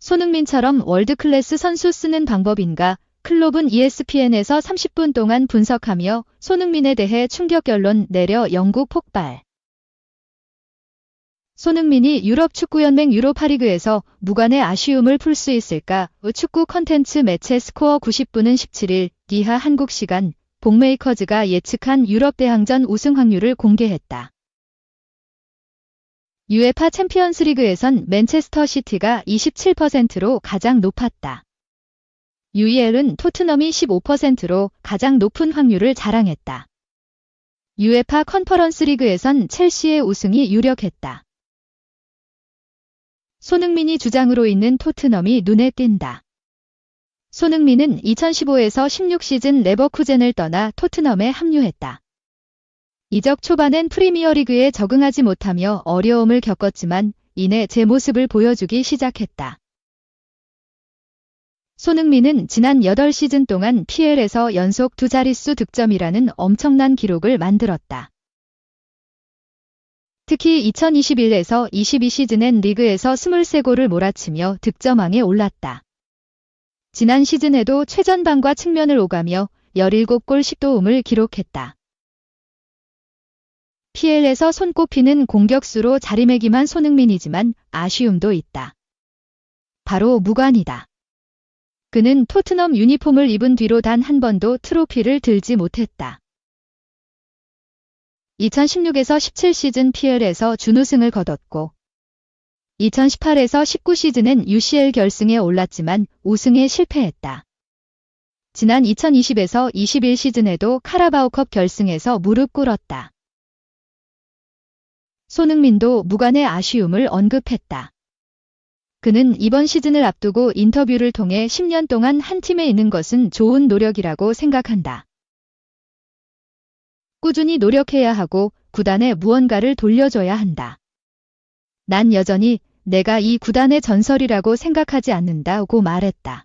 손흥민처럼 월드클래스 선수 쓰는 방법인가? 클롭은 ESPN에서 30분 동안 분석하며 손흥민에 대해 충격 결론 내려 영국 폭발. 손흥민이 유럽축구연맹 유로파리그에서 무관의 아쉬움을 풀 수 있을까? 축구 컨텐츠 매체 스코어 90분은 17일 기하 한국 시간 복메이커즈가 예측한 유럽 대항전 우승 확률을 공개했다. UEFA 챔피언스리그에선 맨체스터 시티가 27%로 가장 높았다. UEL은 토트넘이 15%로 가장 높은 확률을 자랑했다. UEFA 컨퍼런스 리그에선 첼시의 우승이 유력했다. 손흥민이 주장으로 있는 토트넘이 눈에 띈다. 손흥민은 2015에서 16 시즌 레버쿠젠을 떠나 토트넘에 합류했다. 이적 초반엔 프리미어리그에 적응하지 못하며 어려움을 겪었지만 이내 제 모습을 보여주기 시작했다. 손흥민은 지난 8시즌 동안 PL에서 연속 두 자릿수 득점이라는 엄청난 기록을 만들었다. 특히 2021에서 22 시즌엔 리그에서 23골을 몰아치며 득점왕에 올랐다. 지난 시즌에도 최전방과 측면을 오가며 17골 10도움을 기록했다. PL에서 손꼽히는 공격수로 자리매김한 손흥민이지만 아쉬움도 있다. 바로 무관이다. 그는 토트넘 유니폼을 입은 뒤로 단 한 번도 트로피를 들지 못했다. 2016에서 17 시즌 PL에서 준우승을 거뒀고 2018에서 19 시즌엔 UCL 결승에 올랐지만 우승에 실패했다. 지난 2020에서 21 시즌에도 카라바오컵 결승에서 무릎 꿇었다. 손흥민도 무관의 아쉬움을 언급했다. 그는 이번 시즌을 앞두고 인터뷰를 통해 10년 동안 한 팀에 있는 것은 좋은 노력이라고 생각한다. 꾸준히 노력해야 하고 구단에 무언가를 돌려줘야 한다. 난 여전히 내가 이 구단의 전설이라고 생각하지 않는다고 말했다.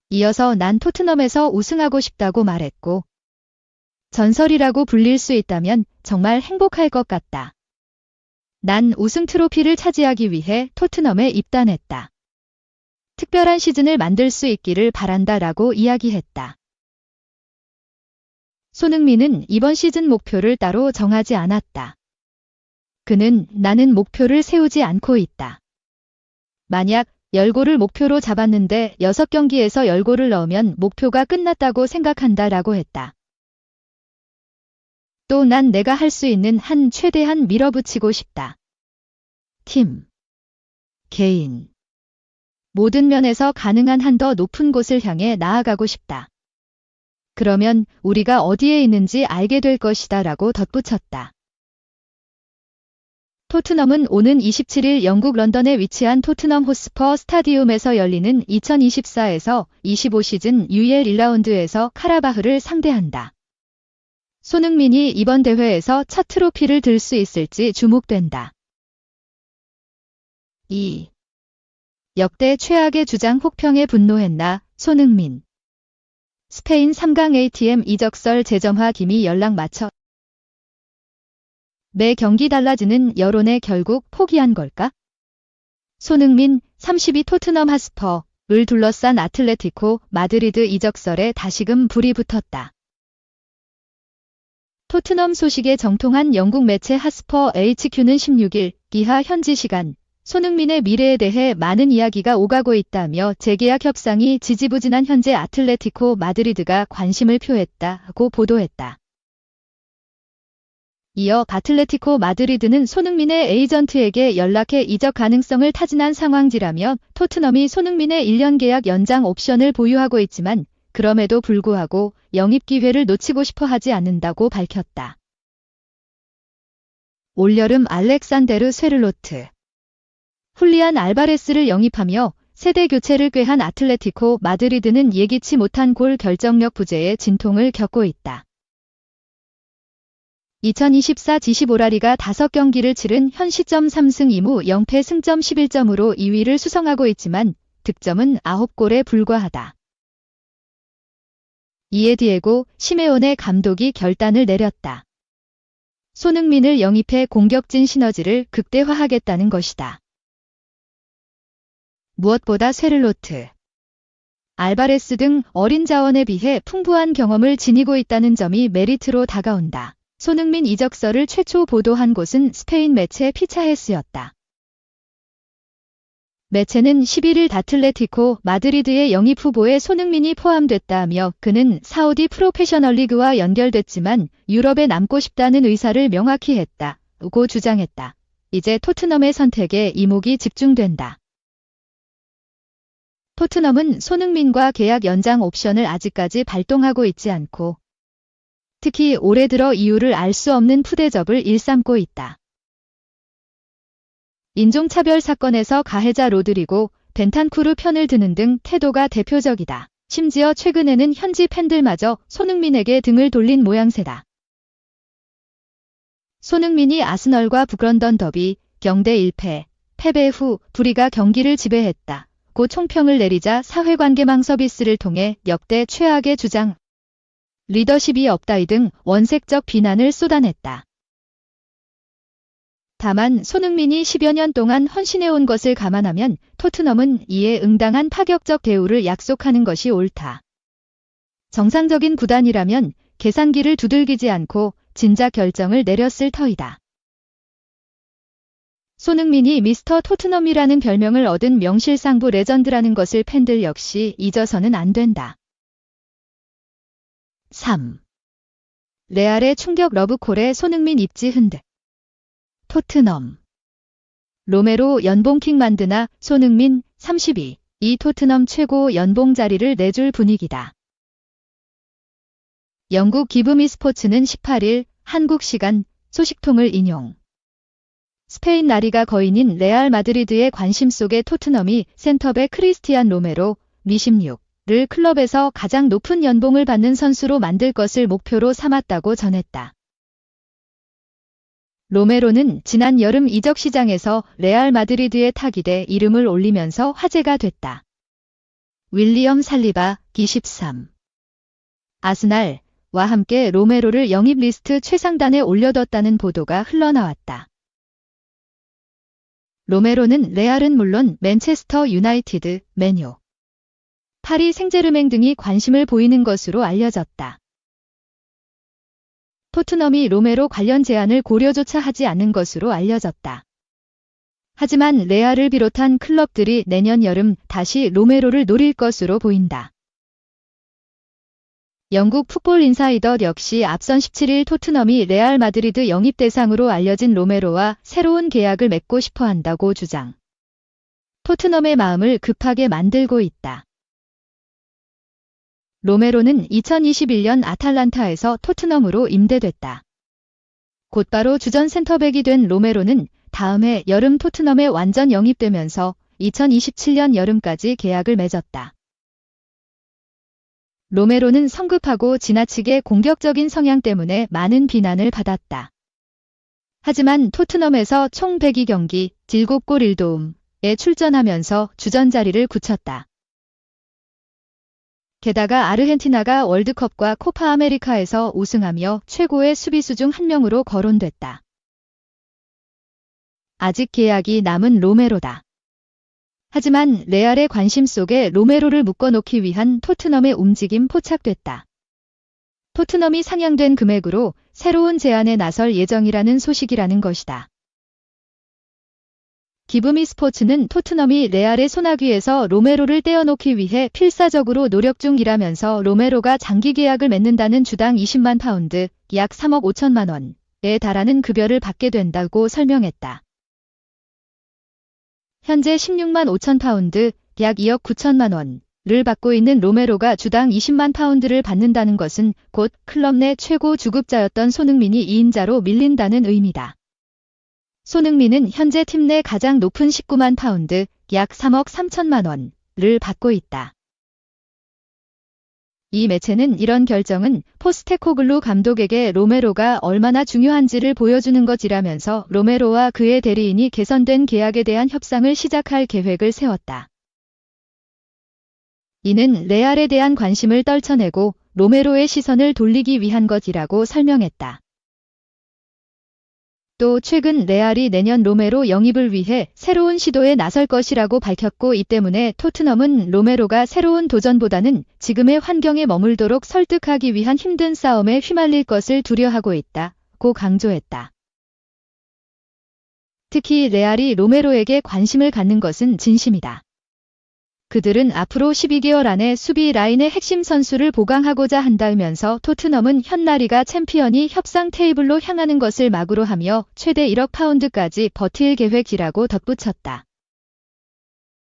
이어서 난 토트넘에서 우승하고 싶다고 말했고 전설이라고 불릴 수 있다면 정말 행복할 것 같다. 난 우승 트로피를 차지하기 위해 토트넘에 입단했다. 특별한 시즌을 만들 수 있기를 바란다라고 이야기했다. 손흥민은 이번 시즌 목표를 따로 정하지 않았다. 그는 나는 목표를 세우지 않고 있다. 만약 10골을 목표로 잡았는데 6경기에서 10골을 넣으면 목표가 끝났다고 생각한다라고 했다. 또 난 내가 할 수 있는 한 최대한 밀어붙이고 싶다. 팀, 개인, 모든 면에서 가능한 한 더 높은 곳을 향해 나아가고 싶다. 그러면 우리가 어디에 있는지 알게 될 것이다 라고 덧붙였다. 토트넘은 오는 27일 영국 런던에 위치한 토트넘 호스퍼 스타디움에서 열리는 2024에서 25 시즌 UEL 1라운드에서 카라바흐를 상대한다. 손흥민이 이번 대회에서 첫 트로피를 들 수 있을지 주목된다. 2. 역대 최악의 주장 혹평에 분노했나? 손흥민. 스페인 3강 ATM 이적설 재점화 김이 연락 맞춰 매 경기 달라지는 여론에 결국 포기한 걸까? 손흥민 32 토트넘 하스퍼를 둘러싼 아틀레티코 마드리드 이적설에 다시금 불이 붙었다. 토트넘 소식에 정통한 영국 매체 하스퍼 HQ는 16일 기하 현지 시간 손흥민의 미래에 대해 많은 이야기가 오가고 있다며 재계약 협상이 지지부진한 현재 아틀레티코 마드리드가 관심을 표했다고 보도했다. 이어 아틀레티코 마드리드는 손흥민의 에이전트에게 연락해 이적 가능성을 타진한 상황지라며 토트넘이 손흥민의 1년 계약 연장 옵션을 보유하고 있지만 그럼에도 불구하고 영입 기회를 놓치고 싶어 하지 않는다고 밝혔다. 올여름 알렉산데르 쇠를로트, 훌리안 알바레스를 영입하며 세대 교체를 꾀한 아틀레티코 마드리드는 예기치 못한 골 결정력 부재에 진통을 겪고 있다. 2024 G15라리가 5경기를 치른 현 시점 3승 2무 0패 승점 11점으로 2위를 수성하고 있지만 득점은 9골에 불과하다. 이에 디에고 시메오네 감독이 결단을 내렸다. 손흥민을 영입해 공격진 시너지를 극대화하겠다는 것이다. 무엇보다 쇠를로트, 알바레스 등 어린 자원에 비해 풍부한 경험을 지니고 있다는 점이 메리트로 다가온다. 손흥민 이적설을 최초 보도한 곳은 스페인 매체 피차헤스였다. 매체는 11일 아틀레티코 마드리드의 영입 후보에 손흥민이 포함됐다며 그는 사우디 프로페셔널리그와 연결됐지만 유럽에 남고 싶다는 의사를 명확히 했다고 주장했다. 이제 토트넘의 선택에 이목이 집중된다. 토트넘은 손흥민과 계약 연장 옵션을 아직까지 발동하고 있지 않고 특히 올해 들어 이유를 알 수 없는 푸대접을 일삼고 있다. 인종차별 사건에서 가해자 로드리고 벤탄쿠르 편을 드는 등 태도가 대표적이다. 심지어 최근에는 현지 팬들마저 손흥민에게 등을 돌린 모양새다. 손흥민이 아스널과 북런던 더비 경대 1패, 패배 후 불의가 경기를 지배했다. 고 총평을 내리자 사회관계망 서비스를 통해 역대 최악의 주장, 리더십이 없다이 등 원색적 비난을 쏟아냈다. 다만 손흥민이 10여 년 동안 헌신해온 것을 감안하면 토트넘은 이에 응당한 파격적 대우를 약속하는 것이 옳다. 정상적인 구단이라면 계산기를 두들기지 않고 진작 결정을 내렸을 터이다. 손흥민이 미스터 토트넘이라는 별명을 얻은 명실상부 레전드라는 것을 팬들 역시 잊어서는 안 된다. 3. 레알의 충격 러브콜에 손흥민 입지 흔들. 토트넘. 로메로 연봉킹 만드나 손흥민 32. 이 토트넘 최고 연봉 자리를 내줄 분위기다. 영국 기브미 스포츠는 18일 한국 시간 소식통을 인용. 스페인 라리가 거인인 레알 마드리드의 관심 속에 토트넘이 센터백 크리스티안 로메로 26를 클럽에서 가장 높은 연봉을 받는 선수로 만들 것을 목표로 삼았다고 전했다. 로메로는 지난 여름 이적 시장에서 레알 마드리드에 타깃에 이름을 올리면서 화제가 됐다. 윌리엄 살리바 23. 아스날와 함께 로메로를 영입 리스트 최상단에 올려뒀다는 보도가 흘러나왔다. 로메로는 레알은 물론 맨체스터 유나이티드, 맨유, 파리 생제르맹 등이 관심을 보이는 것으로 알려졌다. 토트넘이 로메로 관련 제안을 고려조차 하지 않은 것으로 알려졌다. 하지만 레알을 비롯한 클럽들이 내년 여름 다시 로메로를 노릴 것으로 보인다. 영국 풋볼 인사이더 역시 앞선 17일 토트넘이 레알 마드리드 영입 대상으로 알려진 로메로와 새로운 계약을 맺고 싶어 한다고 주장. 토트넘의 마음을 급하게 만들고 있다. 로메로는 2021년 아탈란타에서 토트넘으로 임대됐다. 곧바로 주전 센터백이 된 로메로는 다음 해 여름 토트넘에 완전 영입되면서 2027년 여름까지 계약을 맺었다. 로메로는 성급하고 지나치게 공격적인 성향 때문에 많은 비난을 받았다. 하지만 토트넘에서 총 102경기 7골 1도움에 출전하면서 주전 자리를 굳혔다. 게다가 아르헨티나가 월드컵과 코파 아메리카에서 우승하며 최고의 수비수 중 한 명으로 거론됐다. 아직 계약이 남은 로메로다. 하지만 레알의 관심 속에 로메로를 묶어놓기 위한 토트넘의 움직임 포착됐다. 토트넘이 상향된 금액으로 새로운 제안에 나설 예정이라는 소식이라는 것이다. 기브미 스포츠는 토트넘이 레알의 소나귀에서 로메로를 떼어놓기 위해 필사적으로 노력 중이라면서 로메로가 장기 계약을 맺는다는 주당 20만 파운드, 약 3억 5천만 원에 달하는 급여를 받게 된다고 설명했다. 현재 16만 5천 파운드, 약 2억 9천만 원을 받고 있는 로메로가 주당 20만 파운드를 받는다는 것은 곧 클럽 내 최고 주급자였던 손흥민이 2인자로 밀린다는 의미다. 손흥민은 현재 팀 내 가장 높은 19만 파운드, 약 3억 3천만 원을 받고 있다. 이 매체는 이런 결정은 포스테코글루 감독에게 로메로가 얼마나 중요한지를 보여주는 것이라면서 로메로와 그의 대리인이 개선된 계약에 대한 협상을 시작할 계획을 세웠다. 이는 레알에 대한 관심을 떨쳐내고 로메로의 시선을 돌리기 위한 것이라고 설명했다. 또 최근 레알이 내년 로메로 영입을 위해 새로운 시도에 나설 것이라고 밝혔고 이 때문에 토트넘은 로메로가 새로운 도전보다는 지금의 환경에 머물도록 설득하기 위한 힘든 싸움에 휘말릴 것을 두려워하고 있다고 강조했다. 특히 레알이 로메로에게 관심을 갖는 것은 진심이다. 그들은 앞으로 12개월 안에 수비 라인의 핵심 선수를 보강하고자 한다면서 토트넘은 현나리가 챔피언이 협상 테이블로 향하는 것을 막으로 하며 최대 1억 파운드까지 버틸 계획이라고 덧붙였다.